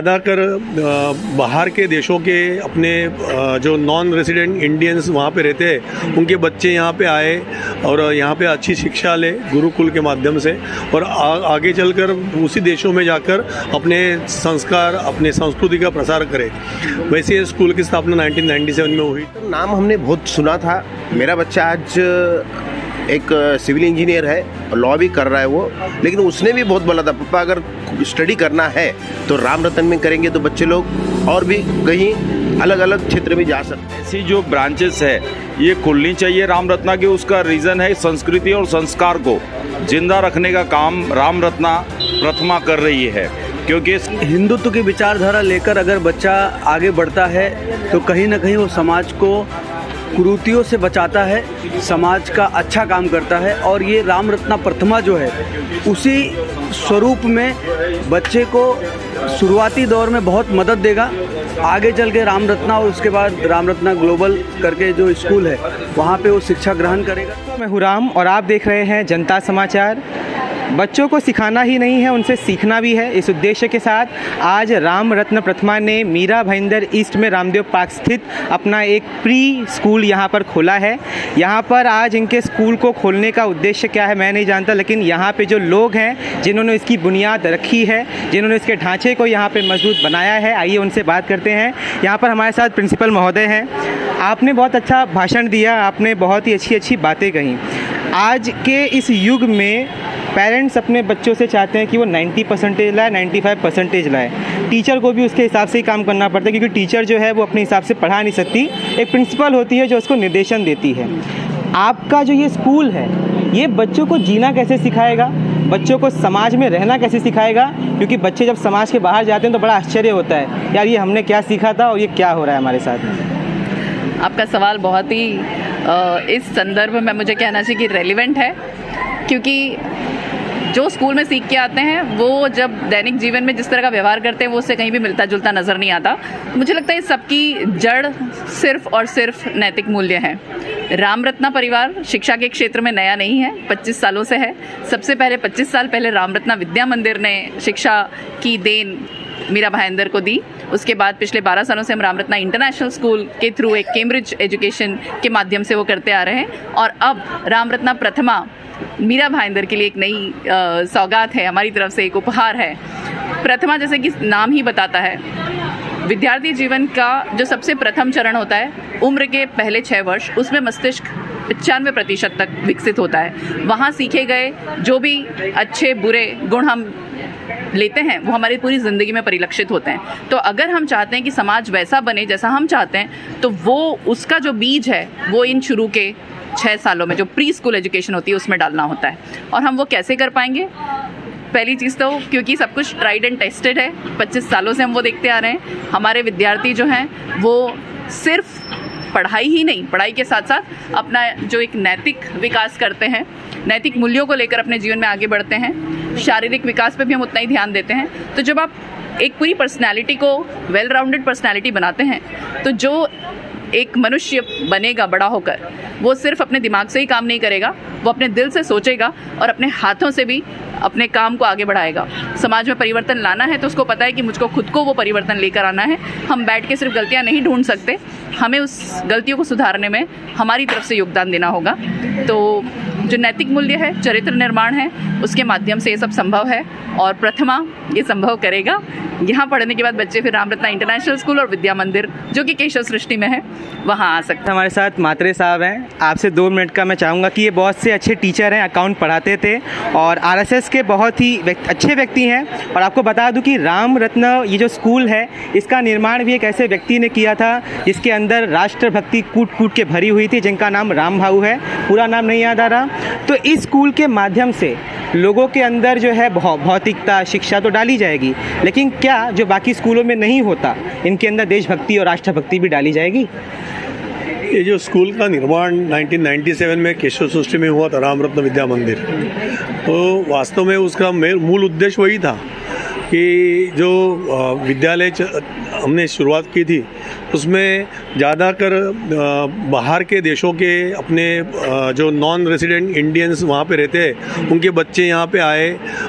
ज़्यादातर बाहर के देशों के अपने जो नॉन रेजिडेंट इंडियंस वहाँ पे रहते हैं, उनके बच्चे यहाँ पे आए और यहाँ पे अच्छी शिक्षा ले गुरुकुल के माध्यम से, और आगे चलकर उसी देशों में जाकर अपने संस्कार, अपने संस्कृति का प्रसार करें। वैसे ये स्कूल की स्थापना 1997 में हुई। नाम हमने बहुत सुना था। मेरा बच्चा आज एक सिविल इंजीनियर है, लॉ भी कर रहा है वो, लेकिन उसने भी बहुत बोला था, पापा अगर स्टडी करना है तो राम रतन में करेंगे तो बच्चे लोग और भी कहीं अलग अलग क्षेत्र में जा सकते हैं। ऐसी जो ब्रांचेस है ये खुलनी चाहिए राम रत्ना की। उसका रीज़न है संस्कृति और संस्कार को जिंदा रखने का काम राम रत्ना प्रथमा कर रही है, क्योंकि हिंदुत्व की विचारधारा लेकर अगर बच्चा आगे बढ़ता है तो कहीं ना कहीं वो समाज को कुरीतियों से बचाता है, समाज का अच्छा काम करता है। और ये राम रत्ना प्रथमा जो है उसी स्वरूप में बच्चे को शुरुआती दौर में बहुत मदद देगा। आगे चल के राम रत्ना और उसके बाद राम रत्ना ग्लोबल करके जो स्कूल है वहाँ पे वो शिक्षा ग्रहण करेगा। मैं हूँ राम और आप देख रहे हैं जनता समाचार। बच्चों को सिखाना ही नहीं है, उनसे सीखना भी है। इस उद्देश्य के साथ आज राम रत्न प्रथमा ने मीरा भाईंदर ईस्ट में रामदेव पार्क स्थित अपना एक प्री स्कूल यहाँ पर खोला है। यहाँ पर आज इनके स्कूल को खोलने का उद्देश्य क्या है मैं नहीं जानता, लेकिन यहाँ पे जो लोग हैं जिन्होंने इसकी बुनियाद रखी है, जिन्होंने इसके ढांचे को यहाँ पे मजबूत बनाया है, आइए उनसे बात करते हैं। यहाँ पर हमारे साथ प्रिंसिपल महोदय हैं। आपने बहुत अच्छा भाषण दिया, आपने बहुत ही अच्छी अच्छी बातें कही। आज के इस युग में पेरेंट्स अपने बच्चों से चाहते हैं कि वो 90% लाए, 95% लाए। टीचर को भी उसके हिसाब से ही काम करना पड़ता है, क्योंकि टीचर जो है वो अपने हिसाब से पढ़ा नहीं सकती। एक प्रिंसिपल होती है जो उसको निर्देशन देती है। आपका जो ये स्कूल है ये बच्चों को जीना कैसे सिखाएगा, बच्चों को समाज में रहना कैसे सिखाएगा? क्योंकि बच्चे जब समाज के बाहर जाते हैं तो बड़ा आश्चर्य होता है, यार ये हमने क्या सीखा था और ये क्या हो रहा है हमारे साथ। आपका सवाल बहुत ही इस संदर्भ में मुझे कहना चाहिए कि रेलिवेंट है, क्योंकि जो स्कूल में सीख के आते हैं वो जब दैनिक जीवन में जिस तरह का व्यवहार करते हैं वो उससे कहीं भी मिलता जुलता नज़र नहीं आता। मुझे लगता है इस सबकी जड़ सिर्फ और सिर्फ नैतिक मूल्य है। राम रत्ना परिवार शिक्षा के क्षेत्र में नया नहीं है, 25 सालों से है। सबसे पहले 25 साल पहले राम रत्ना विद्या मंदिर ने शिक्षा की देन मीरा भाईंदर को दी। उसके बाद पिछले 12 सालों से हम राम रत्ना इंटरनेशनल स्कूल के थ्रू एक कैम्ब्रिज एजुकेशन के माध्यम से वो करते आ रहे हैं, और अब राम रत्ना प्रथमा मीरा भाईंदर के लिए एक नई सौगात है, हमारी तरफ से एक उपहार है। प्रथमा जैसे कि नाम ही बताता है, विद्यार्थी जीवन का जो सबसे प्रथम चरण होता है उम्र के पहले 6 वर्ष, उसमें मस्तिष्क 95% तक विकसित होता है। वहाँ सीखे गए जो भी अच्छे बुरे गुण हम लेते हैं वो हमारी पूरी ज़िंदगी में परिलक्षित होते हैं। तो अगर हम चाहते हैं कि समाज वैसा बने जैसा हम चाहते हैं, तो वो उसका जो बीज है वो इन शुरू के 6 सालों में जो प्री स्कूल एजुकेशन होती है उसमें डालना होता है। और हम वो कैसे कर पाएंगे? पहली चीज़ तो क्योंकि सब कुछ ट्राइड एंड टेस्टेड है, 25 सालों से हम वो देखते आ रहे हैं। हमारे विद्यार्थी जो हैं वो सिर्फ पढ़ाई ही नहीं, पढ़ाई के साथ साथ अपना जो एक नैतिक विकास करते हैं, नैतिक मूल्यों को लेकर अपने जीवन में आगे बढ़ते हैं। शारीरिक विकास पे भी हम उतना ही ध्यान देते हैं। तो जब आप एक पूरी पर्सनैलिटी को वेल राउंडेड पर्सनैलिटी बनाते हैं, तो जो एक मनुष्य बनेगा बड़ा होकर, वो सिर्फ अपने दिमाग से ही काम नहीं करेगा, वो अपने दिल से सोचेगा और अपने हाथों से भी अपने काम को आगे बढ़ाएगा। समाज में परिवर्तन लाना है तो उसको पता है कि मुझको खुद को वो परिवर्तन लेकर आना है। हम बैठ के सिर्फ गलतियां नहीं ढूंढ सकते, हमें उस गलतियों को सुधारने में हमारी तरफ से योगदान देना होगा। तो जो नैतिक मूल्य है, चरित्र निर्माण है, उसके माध्यम से ये सब संभव है, और प्रथमा ये संभव करेगा। यहाँ पढ़ने के बाद बच्चे फिर राम रत्ना इंटरनेशनल स्कूल और विद्या मंदिर जो कि केशव सृष्टि में है वहाँ आ सकते हैं। हमारे साथ मात्रे साहब हैं। आपसे 2 मिनट का मैं चाहूँगा कि ये बहुत से अच्छे टीचर हैं, अकाउंट पढ़ाते थे और आरएसएस के बहुत ही अच्छे व्यक्ति हैं। और आपको बता दूं कि राम रत्न ये जो स्कूल है इसका निर्माण भी एक ऐसे व्यक्ति ने किया था जिसके अंदर राष्ट्रभक्ति कूट कूट के भरी हुई थी, जिनका नाम राम भाऊ है। पूरा नाम नहीं याद आ रहा। तो इस स्कूल के माध्यम से लोगों के अंदर जो है भौतिकता शिक्षा तो डाली जाएगी, लेकिन क्या जो बाकी स्कूलों में नहीं होता, इनके अंदर देशभक्ति और राष्ट्रभक्ति भी डाली जाएगी? ये जो स्कूल का निर्माण 1997 में केशव सृष्टि में हुआ था, राम रत्न विद्या मंदिर, तो वास्तव में उसका मूल उद्देश्य वही था कि जो विद्यालय हमने शुरुआत की थी उसमें ज़्यादातर बाहर के देशों के अपने जो नॉन रेसिडेंट इंडियंस वहाँ पे रहते हैं उनके बच्चे यहाँ पे आए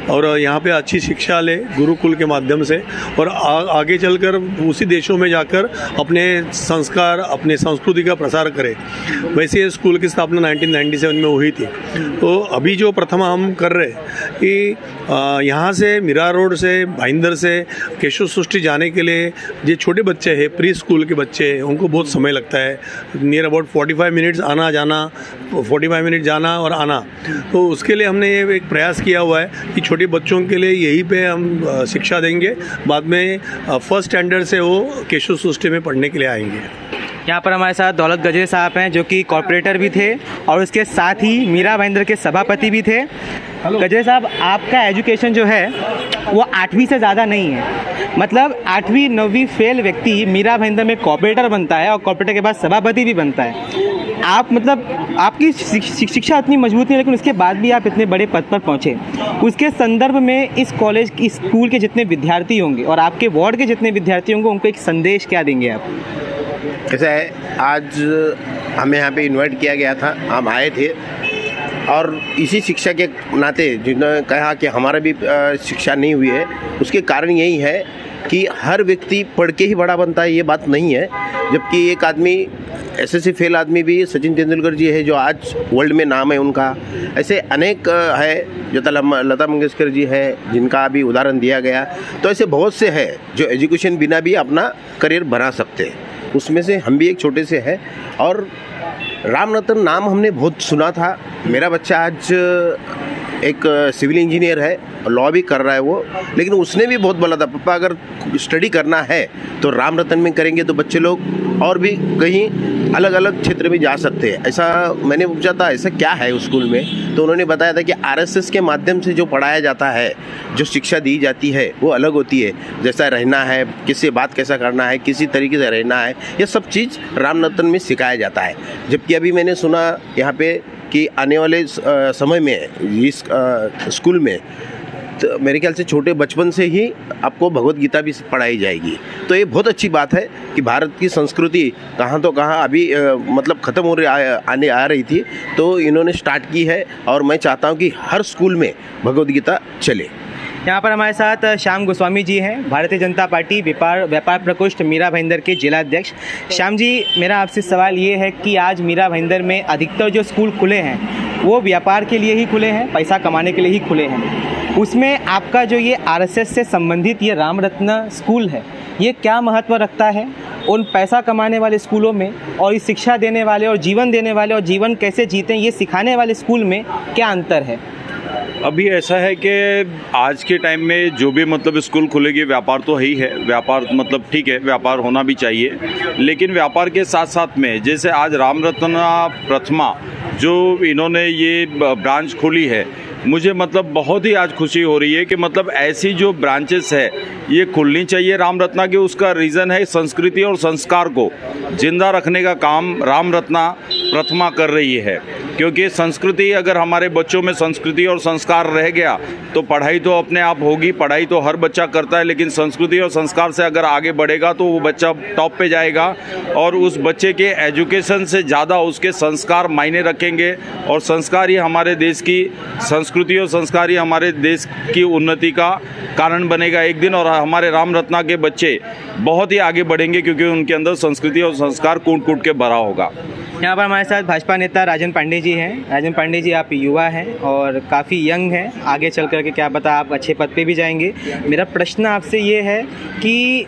और यहाँ पे अच्छी शिक्षा ले गुरुकुल के माध्यम से और आगे चलकर उसी देशों में जाकर अपने संस्कार अपने संस्कृति का प्रसार करें। वैसे स्कूल की स्थापना 1997 में हुई थी। तो अभी जो प्रथमा हम कर रहे हैं कि यहाँ से मीरा रोड से भाईंदर से केशव सृष्टि जाने के लिए जो छोटे बच्चे हैं प्री स्कूल के बच्चे हैं उनको बहुत समय लगता है, नियर अबाउट 45 मिनट्स आना जाना, 45 मिनट जाना और आना। तो उसके लिए हमने ये एक प्रयास किया हुआ है कि छोटे बच्चों के लिए यहीं पे हम शिक्षा देंगे, बाद में फर्स्ट स्टैंडर्ड से वो केशव सृष्टि में पढ़ने के लिए आएंगे। यहाँ पर हमारे साथ दौलत गजरे साहब हैं जो कि कॉर्पोरेटर भी थे और उसके साथ ही मीरा भाईंदर के सभापति भी थे। गजरे साहब, आपका एजुकेशन जो है वो 8वीं से ज़्यादा नहीं है, मतलब 8वीं 9वीं फेल व्यक्ति मीरा भाईंदर में कॉर्पोरेटर बनता है और कॉर्पोरेटर के बाद सभापति भी बनता है। आप मतलब आपकी शिक्षा इतनी मजबूत नहीं, लेकिन उसके बाद भी आप इतने बड़े पद पर पहुँचे। उसके संदर्भ में इस कॉलेज इस स्कूल के जितने विद्यार्थी होंगे और आपके वार्ड के जितने विद्यार्थी होंगे उनको एक संदेश क्या देंगे आप? ऐसा है, आज हमें यहाँ पे इनवाइट किया गया था, हम आए थे और इसी शिक्षा के नाते जिन्होंने कहा कि हमारा भी शिक्षा नहीं हुई है, उसके कारण यही है कि हर व्यक्ति पढ़ के ही बड़ा बनता है, ये बात नहीं है। जबकि एक आदमी एसएससी फेल आदमी भी सचिन तेंदुलकर जी है जो आज वर्ल्ड में नाम है उनका, ऐसे अनेक है जो लता मंगेशकर जी है जिनका अभी उदाहरण दिया गया। तो ऐसे बहुत से हैं जो एजुकेशन बिना भी अपना करियर बना सकते हैं, उसमें से हम भी एक छोटे से हैं। और राम रतन नाम हमने बहुत सुना था। मेरा बच्चा आज एक सिविल इंजीनियर है, लॉ भी कर रहा है वो, लेकिन उसने भी बहुत बोला था पापा अगर स्टडी करना है तो राम रतन में करेंगे तो बच्चे लोग और भी कहीं अलग अलग क्षेत्र में जा सकते हैं। ऐसा मैंने पूछा था ऐसा क्या है उस स्कूल में, तो उन्होंने बताया था कि आरएसएस के माध्यम से जो पढ़ाया जाता है, जो शिक्षा दी जाती है वो अलग होती है। जैसा रहना है, किससे बात कैसा करना है, किसी तरीके से रहना है, ये सब चीज़ राम रतन में सिखाया जाता है। जबकि अभी मैंने सुना यहाँ पे कि आने वाले समय में इस स्कूल में तो मेरे ख्याल से छोटे बचपन से ही आपको भगवत गीता भी पढ़ाई जाएगी। तो ये बहुत अच्छी बात है कि भारत की संस्कृति कहाँ तो कहाँ अभी मतलब ख़त्म हो रही आ रही थी, तो इन्होंने स्टार्ट की है और मैं चाहता हूँ कि हर स्कूल में भगवत गीता चले। यहाँ पर हमारे साथ श्याम गोस्वामी जी हैं, भारतीय जनता पार्टी व्यापार प्रकोष्ठ मीरा भाईंदर के जिलाध्यक्ष। श्याम जी, मेरा आपसे सवाल ये है कि आज मीरा भाईंदर में अधिकतर जो स्कूल खुले हैं वो व्यापार के लिए ही खुले हैं, पैसा कमाने के लिए ही खुले हैं। उसमें आपका जो ये आरएसएस से संबंधित ये राम रत्न स्कूल है, ये क्या महत्व रखता है उन पैसा कमाने वाले स्कूलों में और इस शिक्षा देने वाले और जीवन देने वाले और जीवन कैसे जीते ये सिखाने वाले स्कूल में क्या अंतर है? अभी ऐसा है कि आज के टाइम में जो भी मतलब स्कूल खुलेगी, व्यापार तो ही है, व्यापार मतलब ठीक है, व्यापार होना भी चाहिए, लेकिन व्यापार के साथ साथ में जैसे आज राम रत्न प्रथमा जो इन्होंने ये ब्रांच खोली है, मुझे मतलब बहुत ही आज खुशी हो रही है कि मतलब ऐसी जो ब्रांचेस है ये खुलनी चाहिए राम रत्ना की। उसका रीज़न है संस्कृति और संस्कार को जिंदा रखने का काम राम रत्ना प्रथमा कर रही है। क्योंकि संस्कृति, अगर हमारे बच्चों में संस्कृति और संस्कार रह गया तो पढ़ाई तो अपने आप होगी, पढ़ाई तो हर बच्चा करता है, लेकिन संस्कृति और संस्कार से अगर आगे बढ़ेगा तो वो बच्चा टॉप पे जाएगा और उस बच्चे के एजुकेशन से ज़्यादा उसके संस्कार मायने रखेंगे और संस्कार ही हमारे देश की संस्कृति और संस्कार ही हमारे देश की उन्नति का कारण बनेगा एक दिन। और हमारे राम रत्ना के बच्चे बहुत ही आगे बढ़ेंगे क्योंकि उनके अंदर संस्कृति और संस्कार कूट कूट के भरा होगा। यहाँ पर हमारे साथ भाजपा नेता राजन पांडे जी हैं। राजन पांडे जी, आप युवा हैं और काफ़ी यंग हैं, आगे चल कर के क्या पता आप अच्छे पद पे भी जाएंगे। मेरा प्रश्न आपसे ये है कि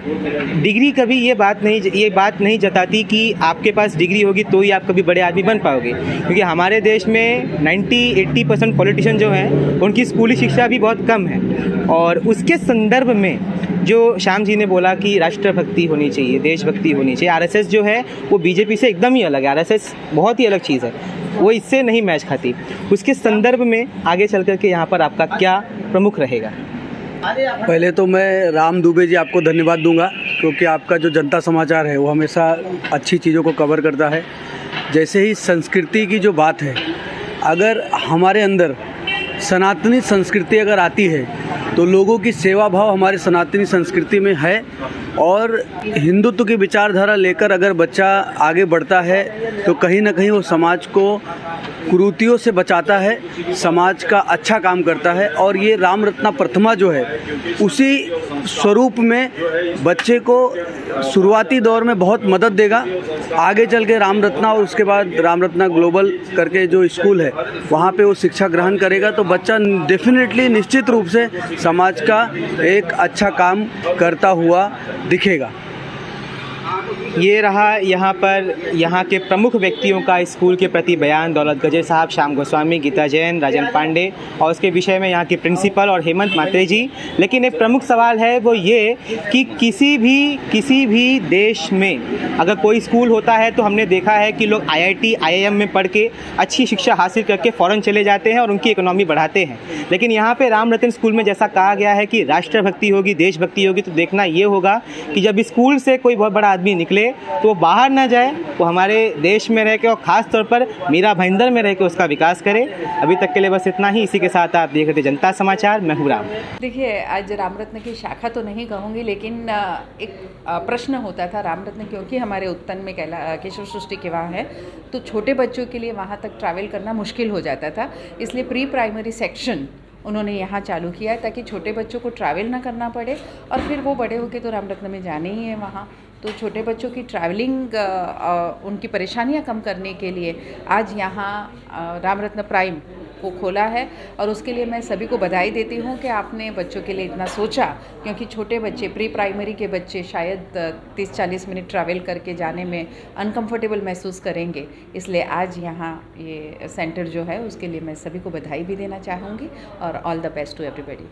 डिग्री कभी ये बात नहीं जताती कि आपके पास डिग्री होगी तो ही आप कभी बड़े आदमी बन पाओगे, क्योंकि हमारे देश में 90-80% पॉलिटिशियन जो हैं उनकी स्कूली शिक्षा भी बहुत कम है। और उसके संदर्भ में जो श्याम जी ने बोला कि राष्ट्रभक्ति होनी चाहिए, देशभक्ति होनी चाहिए, आरएसएस जो है वो बीजेपी से एकदम ही अलग है, आरएसएस बहुत ही अलग चीज़ है, वो इससे नहीं मैच खाती। उसके संदर्भ में आगे चल कर के यहाँ पर आपका क्या प्रमुख रहेगा? पहले तो मैं राम दुबे जी आपको धन्यवाद दूंगा, क्योंकि आपका जो जनता समाचार है वो हमेशा अच्छी चीज़ों को कवर करता है। जैसे ही संस्कृति की जो बात है, अगर हमारे अंदर सनातनी संस्कृति अगर आती है तो लोगों की सेवा भाव हमारे सनातनी संस्कृति में है और हिंदुत्व की विचारधारा लेकर अगर बच्चा आगे बढ़ता है तो कहीं ना कहीं वो समाज को कुरीतियों से बचाता है, समाज का अच्छा काम करता है। और ये राम रत्ना प्रथमा जो है उसी स्वरूप में बच्चे को शुरुआती दौर में बहुत मदद देगा। आगे चल के राम रत्ना और उसके बाद राम रत्ना ग्लोबल करके जो स्कूल है वहाँ पे वो शिक्षा ग्रहण करेगा तो बच्चा डेफिनेटली निश्चित रूप से समाज का एक अच्छा काम करता हुआ दिखेगा। ये रहा यहाँ पर यहाँ के प्रमुख व्यक्तियों का स्कूल के प्रति बयान। दौलत गजर साहब, श्याम गोस्वामी, गीता जैन, राजन पांडे और उसके विषय में यहाँ की प्रिंसिपल और हेमंत मात्रे जी। लेकिन एक प्रमुख सवाल है वो ये कि किसी भी देश में अगर कोई स्कूल होता है तो हमने देखा है कि लोग IIT, IIM में पढ़ के अच्छी शिक्षा हासिल करके फ़ौरन चले जाते हैं और उनकी इकोनॉमी बढ़ाते हैं। लेकिन यहाँ पे राम रतन स्कूल में जैसा कहा गया है कि राष्ट्रभक्ति होगी, देशभक्ति होगी, तो देखना ये होगा कि जब स्कूल से कोई बहुत बड़ा आदमी निकले तो वो बाहर ना जाए, वो हमारे देश में रह के और ख़ास तौर पर मीरा भाईंदर में रह के उसका विकास करे। अभी तक के लिए बस इतना ही। इसी के साथ आप देख रहे थे जनता समाचार। मैं हूँ राम। देखिए, आज रामरत्न की शाखा तो नहीं कहूँगी, लेकिन एक प्रश्न होता था रामरत्न क्योंकि हमारे उत्तन में केशव सृष्टि के वहाँ है तो छोटे बच्चों के लिए वहाँ तक ट्रैवल करना मुश्किल हो जाता था। इसलिए प्री प्राइमरी सेक्शन उन्होंने यहाँ चालू किया ताकि छोटे बच्चों को ट्रैवल ना करना पड़े और फिर वो बड़े होके तो रामरत्न में जाने ही है वहाँ। तो छोटे बच्चों की ट्रैवलिंग उनकी परेशानियाँ कम करने के लिए आज यहाँ रामरत्न प्राइम को खोला है और उसके लिए मैं सभी को बधाई देती हूँ कि आपने बच्चों के लिए इतना सोचा, क्योंकि छोटे बच्चे, प्री प्राइमरी के बच्चे शायद 30-40 मिनट ट्रैवल करके जाने में अनकंफर्टेबल महसूस करेंगे। इसलिए आज यहाँ ये सेंटर जो है उसके लिए मैं सभी को बधाई भी देना चाहूँगी और all the best to everybody.